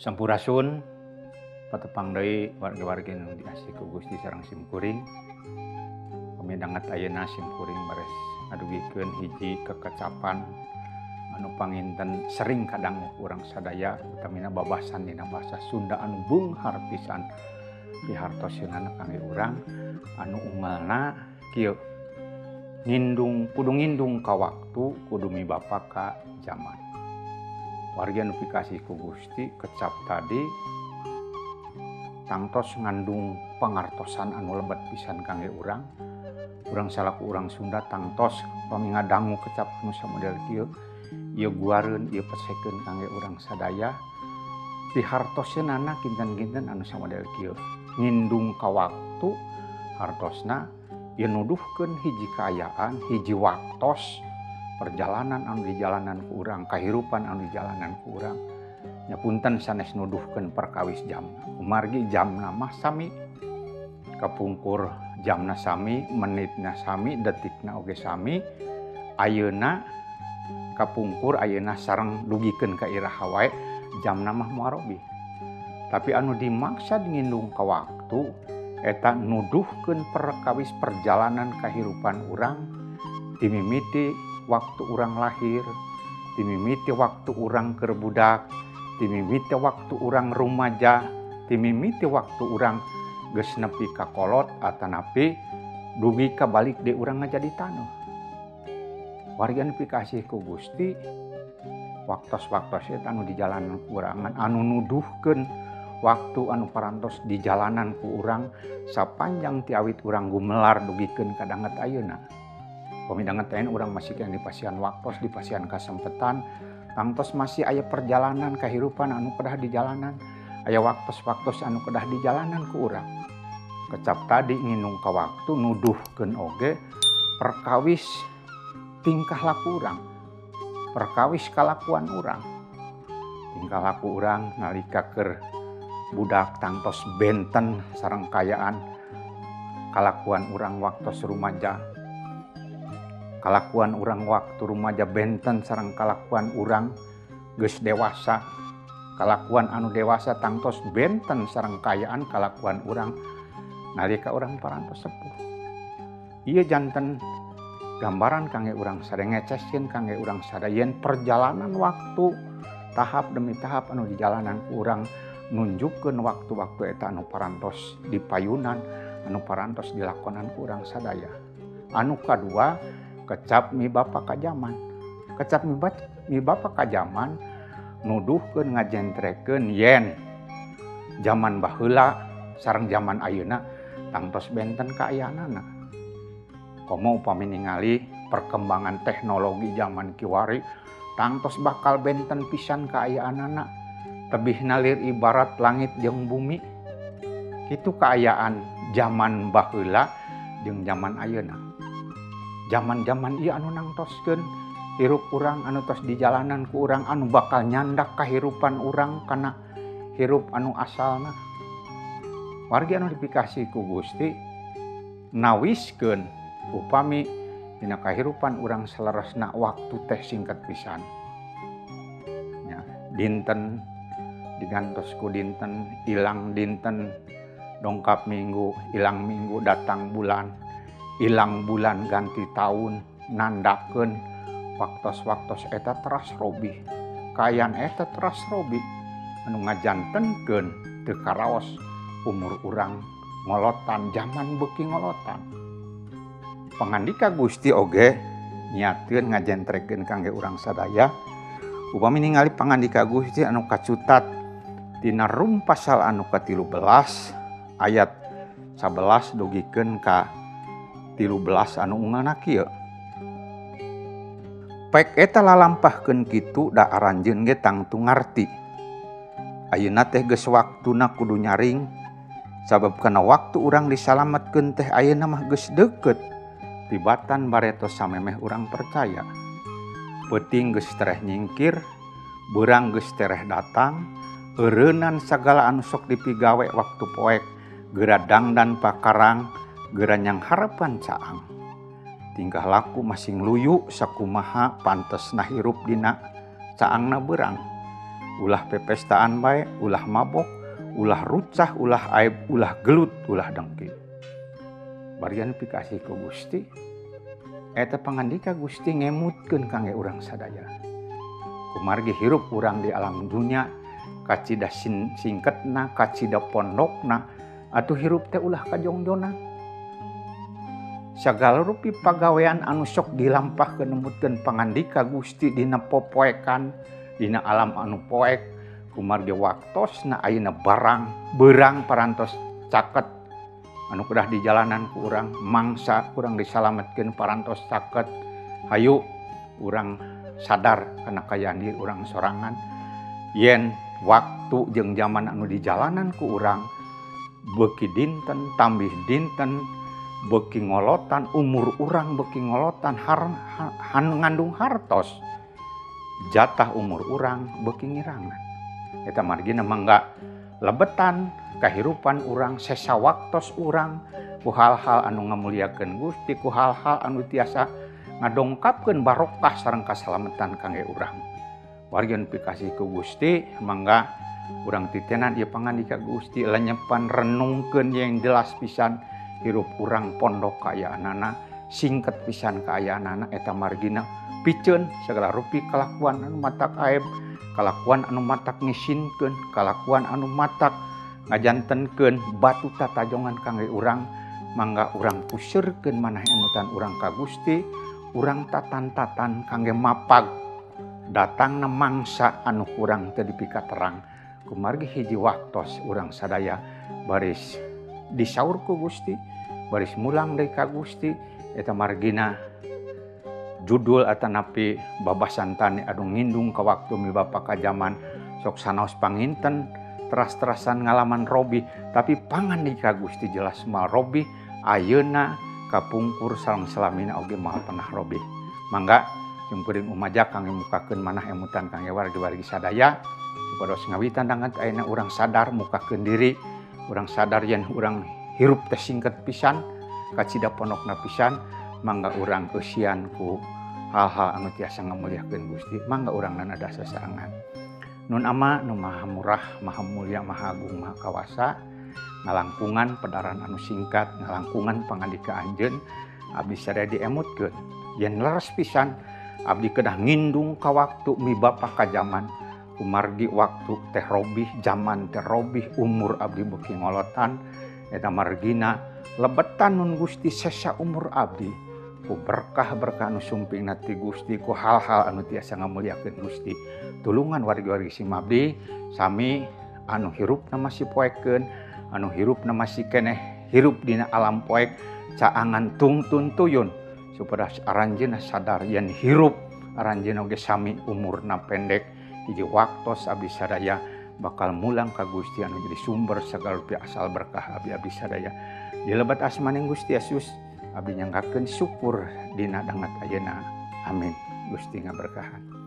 Sampurasun patepang deui warga-warga nu diasih ku Gusti sareng simkuring. Pamidanget ayeuna simkuring bares ngadugikeun hiji kekecapan anu panginten sering kadang urang sadaya utamina babasan dina basa Sunda anu beunghar pisan pihartoseunana kangge urang anu unggalna kieu. Kudu ngindung ka waktu, kudu mibapa ka zaman. Warga nu pikasih ku Gusti kecap tadi tangtos ngandung pangartosan anu lebat pisan kangge urang. Urang salaku urang Sunda tangtos pami ngadangu kecap anu samodel kieu, ieu guareun ieu pesekeun kangge urang sadaya. Pihartoseunana kinten-kinten anu samodel kieu. Ngindung ka waktu hartosna ieu nuduhkeun hiji kaayaan, hiji waktos perjalanan anu dijalanan ku urang, kahirupan anu dijalanan ku urang. Nyapunten sanes nuduhkeun perkawis jamna. Kumargi jamna mah sami. Kapungkur jamna sami, menitna sami, detikna oge sami. Ayeuna kapungkur ayeuna sareng dugikeun ka iraha wae jamna mah moal robih. Tapi anu dimaksud ngindung ka waktu eta nuduhkeun perkawis perjalanan kahirupan urang dimimiti waktu urang lahir, dimimiti waktu urang keur budak, dimimiti waktu urang rumaja, dimimiti waktu urang geus nepi ka kolot atanapi dugi ka balik deui urang ngajadi taneuh. Warga nu pikasih ku Gusti, waktos-waktos eta anu dijalanan ku urang anu nuduhkeun waktu anu parantos di jalanan ku urang sapanjang ti awit urang gumelar dugikeun ka danget ayeuna. Pamidanget ayeuna urang masih kena di pasian waktos, di pasian kasempetan, tangtos masih aya perjalanan kahirupan anu kedah di jalanan, aya waktos-waktos anu kedah di jalanan ku urang. Kecap tadi ngindung ka waktu nuduhkeun oge perkawis tingkah laku urang, perkawis kalakuan urang. Tingkah laku urang nalika keur budak tangtos benten sareng kayaan, kalakuan urang waktos rumaja, kalakuan urang waktu rumaja benten sareng kalakuan urang geus dewasa, kalakuan anu dewasa tangtos benten sareng kayaan kalakuan urang nalika urang parantos sepuh. Ieu janten gambaran kangge urang sadaya, ngeceskeun kangge urang sadaya yen perjalanan waktu tahap demi tahap anu dijalanan ku urang nunjukkeun waktu-waktu eta anu parantos dipayunan, anu parantos dilakonan ku urang sadaya. Anu kadua kecap mibapa ka zaman. Kecap mibapa ka zaman nuduhkeun ngajentrekeun yen zaman baheula sareng zaman ayeuna tangtos benten kaayaanana. Komo upami ningali perkembangan teknologi zaman kiwari tangtos bakal benten pisan kaayaanana, tebih nalir ibarat langit jeung bumi. Kitu kaayaan zaman baheula jeung zaman ayeuna. Zaman-zaman ieu anu nangtoskeun hirup urang anu tos di jalanan ku urang anu bakal nyandak kahirupan urang kana hirup anu asalna. Wargi anu dipikasih ku Gusti, nawiskeun upami dina kahirupan urang saleresna waktu teh singkat pisan. Ya, dinten digantos ku dinten, ilang dinten, dongkap minggu, ilang minggu, datang bulan, ilang bulan ganti tahun, nandakeun waktos-waktos eta teras robih. Kaayaan eta teras robih anu ngajantenkeun teu karaos umur urang ngolotan, zaman beuki ngolotan. Pangandika Gusti oge nyiatkeun ngajentrekeun kangge urang sadaya upami ningali pangandika Gusti anu kacutat dina Rum pasal anu ka-13 ayat 11 dugikeun ka 13 anu unggalna kieu. Pek eta lalampahkeun kitu da aranjeun ge tangtu ngarti. Ayeuna teh geus waktuna kudu nyaring sabab kana waktu urang disalametkeun teh ayeuna mah geus deukeut. Tibatan baretos samemeh urang percaya. Peuting geus tereh nyingkir, beurang geus tereh datang, eureunan sagala anu sok dipigawe waktu poek, geura dangdan pakarang, geura nyang harapan caang. Tingkah laku masing luyu sakumaha pantesna hirup dina caangna beurang. ulah pepestaan bae, ulah mabok, ulah rucah, ulah aib, ulah gelut, ulah dengki. Barian pikasih ku Gusti, eta pangandika Gusti ngemutkeun kangge urang sadaya. Kumargi hirup urang di alam dunia, kacida singketna, kacida pondokna, atuh hirup teh ulah kajongjona. Sagala rupi pagawean anu sok dilampahkeun nemutkeun pangandika Gusti dina popoekan, dina alam anu poek, kumargi waktosna ayeuna beurang parantos caket anu kedah di jalanan ku urang, mangsa urang disalametkeun parantos caket. Hayu urang sadar kana kayaan diri urang sorangan, yen waktu jeung zaman anu di jalanan ku urang beuki dinten tambih dinten, beuki ngolotan umur urang, beuki ngolotan ngandung hartos, jatah umur urang beuki ngirangan. Eta margina mangga lebetan kahirupan urang, sesawaktos urang ku hal-hal anu ngamuliakeun Gusti, ku hal-hal anu tiasa ngadongkapkeun barokah sareng kasalametan kangge urang. Wargian pikasih ku Gusti, mangga urang titenan ieu pangandika Gusti lenyepan renungkeun yang jelas pisan hirup urang pondok kaayaanana, singket pisan kaayaanana, eta margina piceun sagala rupi kalakuan anu matak aib, kalakuan anu matak ngisinkeun, kalakuan anu matak ngajantenkeun batu tatajongan kangge urang, mangga urang puseurkeun manah emutan urang ka Gusti, urang tatan-tatan kangge mapag datangna mangsa anu urang teu dipika terang. Kumargi hiji waktos urang sadaya baris disaur ku Gusti, baris mulang deui ka Gusti, eta margina judul atanapi babasan tani anu ngindung ka waktu mibapa ka zaman sok sanaos panginten teras-terasan ngalaman robi, tapi pangandika Gusti jelas moal robi, ayeuna kapungkur sareng salamina oge moal pernah robi. Mangga jeung umaja kangge mukakeun manah emutan kangge wargi-wargi sadaya supados ngawitan dangan ayeuna urang sadar mukakeun diri, urang sadar yen urang hirup teh singket pisan, kacida pondokna pisan, mangga urang eusian ku hal-hal anu tiasa ngamuliakeun Gusti, mangga urang nada sasarangan. Nun Ama nu maha murah, maha mulia, maha agung, maha kawasa, ngalangkungan pedaran anu singkat, ngalangkungan pangandika Anjeun, abdi sadaya diemutkeun. Yen leres pisan, abdi kedah ngindung ka waktu mibapa ka zaman, kumargi waktu teh robih, zaman teh robih, umur abdi beuki ngolotan, eta margina lebetan nun Gusti sesa umur abdi, ku berkah-berkah anu sumpingna ti Gusti, ku hal-hal anu tiasa ngamuliakeun Gusti. Tulungan wargi-wargi simabdi sami anu hirupna masih poekeun, anu hirupna masih keneh hirup dina alam poek, caangan tungtun tuyun supados aranjeunna sadar yen hirup aranjeunna oge sami umurna pendek, hiji waktos abdi sadaya bakal mulang ka Gusti anu jadi sumber sagala rupi asal berkah abdi-abdi sadaya. Di lebat asmaning Gusti Yesus abdi nyanggakeun syukur dina dangat ayeuna. Amin. Gusti ngaberkahan.